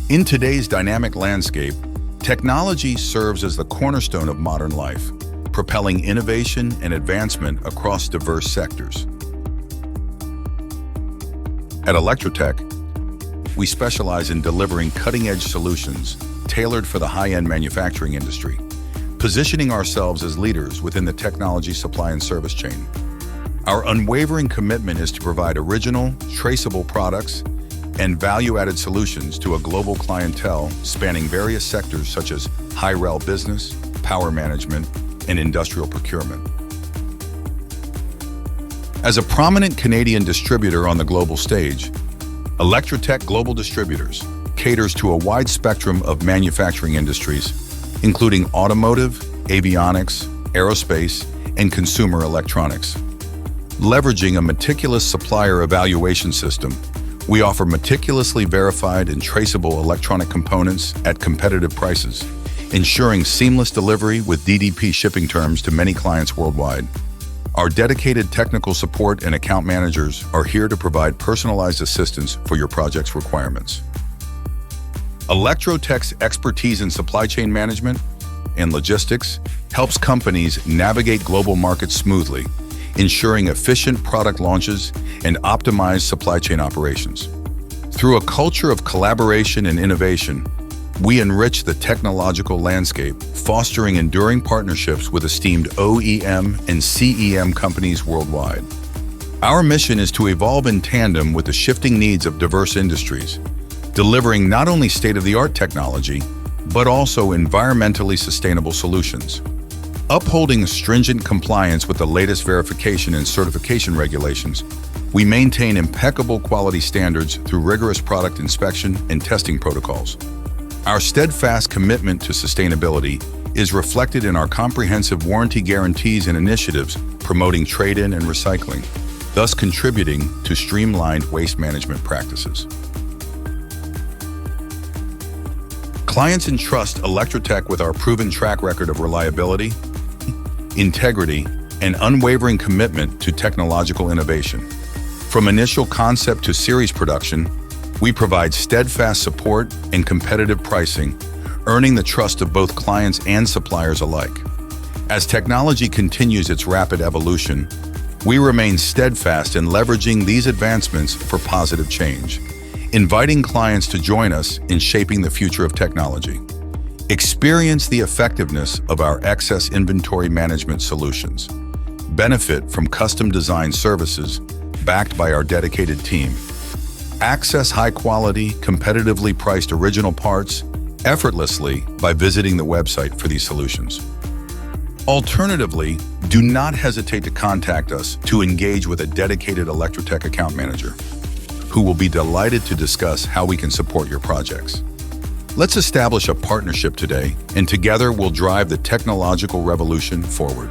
In today's dynamic landscape, technology serves as the cornerstone of modern life, propelling innovation and advancement across diverse sectors. At ElectroTech, we specialize in delivering cutting-edge solutions tailored for the high-end manufacturing industry, positioning ourselves as leaders within the technology supply and service chain. Our unwavering commitment is to provide original, traceable products and value-added solutions to a global clientele spanning various sectors such as Hi-Rel business, power management, and industrial procurement. As a prominent Canadian distributor on the global stage, ElectroTech Global Distributors caters to a wide spectrum of manufacturing industries, including automotive, avionics, aerospace, and consumer electronics. Leveraging a meticulous supplier evaluation system, we offer meticulously verified and traceable electronic components at competitive prices, ensuring seamless delivery with DDP shipping terms to many clients worldwide. Our dedicated technical support and account managers are here to provide personalized assistance for your project's requirements. ElectroTech's expertise in supply chain management and logistics helps companies navigate global markets smoothly, ensuring efficient product launches and optimized supply chain operations. Through a culture of collaboration and innovation, we enrich the technological landscape, fostering enduring partnerships with esteemed OEM and CEM companies worldwide. Our mission is to evolve in tandem with the shifting needs of diverse industries, delivering not only state-of-the-art technology, but also environmentally sustainable solutions. Upholding stringent compliance with the latest verification and certification regulations, we maintain impeccable quality standards through rigorous product inspection and testing protocols. Our steadfast commitment to sustainability is reflected in our comprehensive warranty guarantees and initiatives promoting trade-in and recycling, thus contributing to streamlined waste management practices. Clients entrust ElectroTech with our proven track record of reliability, integrity, and unwavering commitment to technological innovation. From initial concept to series production, we provide steadfast support and competitive pricing, earning the trust of both clients and suppliers alike. As technology continues its rapid evolution, we remain steadfast in leveraging these advancements for positive change, inviting clients to join us in shaping the future of technology. Experience the effectiveness of our excess inventory management solutions. Benefit from custom-designed services backed by our dedicated team. Access high-quality, competitively priced original parts effortlessly by visiting the website for these solutions. Alternatively, do not hesitate to contact us to engage with a dedicated ElectroTech account manager, who will be delighted to discuss how we can support your projects. Let's establish a partnership today, and together we'll drive the technological revolution forward.